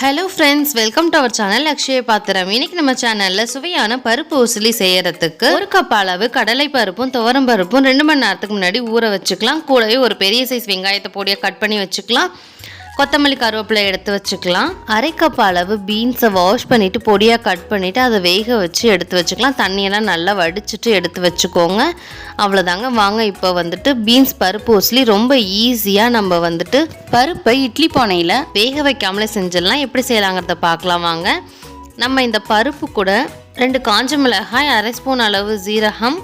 Hello friends, welcome to our channel Akshaya Pathram. இன்னைக்கு நம்ம சேனலில் சுவையான பருப்பு உசிலி செய்யறதுக்கு ஒரு கப் அளவு கடலை பருப்பும் துவரம் பருப்பும் 2 மணி நேரத்துக்கு முன்னாடி ஊற வச்சுக்கலாம். கூடவே ஒரு பெரிய சைஸ் வெங்காயத்தை பொடியாக கட் பண்ணி வச்சுக்கலாம். கொத்தமல்லி கருவேப்பிலை எடுத்து வச்சுக்கலாம். அரை கப் அளவு பீன்ஸை வாஷ் பண்ணிவிட்டு பொடியாக கட் பண்ணிவிட்டு அதை வேக வச்சு எடுத்து வச்சுக்கலாம். தண்ணியெல்லாம் நல்லா வடிச்சிட்டு எடுத்து வச்சுக்கோங்க. அவ்வளோதாங்க. வாங்க இப்போ பீன்ஸ் பருப்பு உசிலி ரொம்ப ஈஸியாக நம்ம பருப்பை இட்லி பானையில் வேக வைக்காமலே செஞ்சிடலாம். எப்படி செய்யலாங்கிறத பார்க்கலாம் வாங்க. நம்ம இந்த பருப்பு கூட 2 காஞ்ச மிளகாய், அரை ஸ்பூன் அளவு ஜீரகம்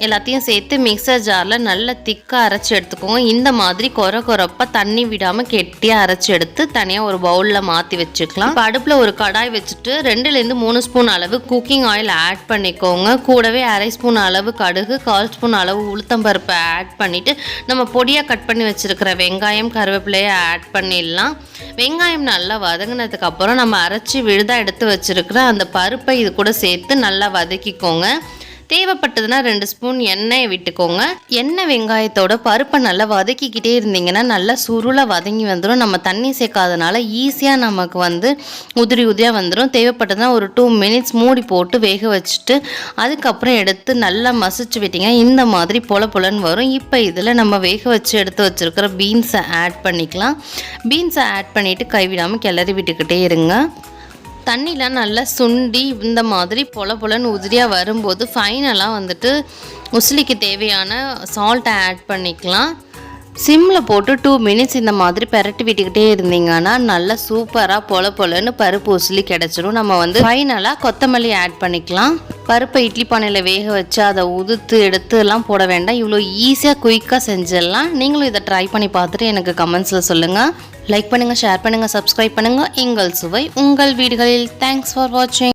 எல்லாத்தையும் சேர்த்து மிக்சர் ஜாரில் நல்லா திக்காக அரைச்சி எடுத்துக்கோங்க. இந்த மாதிரி கொரப்பாக தண்ணி விடாமல் கெட்டியாக அரைச்சி எடுத்து தனியாக ஒரு பவுலில் மாற்றி வச்சுக்கலாம். இப்போ அடுப்பில் ஒரு கடாய் வச்சுட்டு 2லேருந்து 3 ஸ்பூன் அளவு குக்கிங் ஆயில் ஆட் பண்ணிக்கோங்க. கூடவே அரை ஸ்பூன் அளவு கடுகு, 1/4 ஸ்பூன் அளவு உளுத்தம்பருப்பை ஆட் பண்ணிவிட்டு நம்ம பொடியாக கட் பண்ணி வச்சுருக்கிற வெங்காயம் கருவேப்பிலையை ஆட் பண்ணிடலாம். வெங்காயம் நல்லா வதங்கினதுக்கு அப்புறம் நம்ம அரைச்சி விழுதாக எடுத்து வச்சுருக்கிற அந்த பருப்பை இது கூட சேர்த்து நல்லா வதக்கிக்கோங்க. தேவைப்பட்டதுன்னா 2 ஸ்பூன் எண்ணெயை விட்டுக்கோங்க. எண்ணெய் வெங்காயத்தோட பருப்பை நல்லா வதக்கிக்கிட்டே இருந்தீங்கன்னா நல்லா சுருளாக வதங்கி வந்துடும். நம்ம தண்ணி சேர்க்காதனால ஈஸியாக நமக்கு உதிரியாக வந்துடும். தேவைப்பட்டதுன்னா ஒரு 2 மினிட்ஸ் மூடி போட்டு வேக வச்சுட்டு அதுக்கப்புறம் எடுத்து நல்லா மசிச்சு விட்டீங்க இந்த மாதிரி பொலன்னு வரும். இப்போ இதில் நம்ம வேக வச்சு எடுத்து வச்சுருக்கிற பீன்ஸை ஆட் பண்ணிக்கலாம். பீன்ஸை ஆட் பண்ணிவிட்டு கைவிடாமல் கிளறி விட்டுக்கிட்டே இருங்க. தண்ணிலாம் நல்லா சுண்டி இந்த மாதிரி பொலன்னு உதிரியாக வரும்போது ஃபைனலாக உசிலிக்கு தேவையான சால்ட்டை ஆட் பண்ணிக்கலாம். சிம்மில் போட்டு 2 மினிட்ஸ் இந்த மாதிரி பெரட்டி விட்டுக்கிட்டே இருந்தீங்கன்னா நல்லா சூப்பராக பொலன்னு பருப்பு உசிலி கிடச்சிடும். நம்ம ஃபைனலாக கொத்தமல்லி ஆட் பண்ணிக்கலாம். பருப்பை இட்லி பானையில் வேக வச்சு அதை உதுத்து எடுத்து எல்லாம் போட வேண்டாம். இவ்வளோ ஈஸியாக குயிக்காக செஞ்சிடலாம். நீங்களும் இதை ட்ரை பண்ணி பார்த்துட்டு எனக்கு கமெண்ட்ஸில் சொல்லுங்கள். லைக் பண்ணுங்கள், ஷேர் பண்ணுங்கள், சப்ஸ்கிரைப் பண்ணுங்கள். எங்கள் சுவை உங்கள் வீடுகளில். தேங்க்ஸ் ஃபார் வாட்சிங்.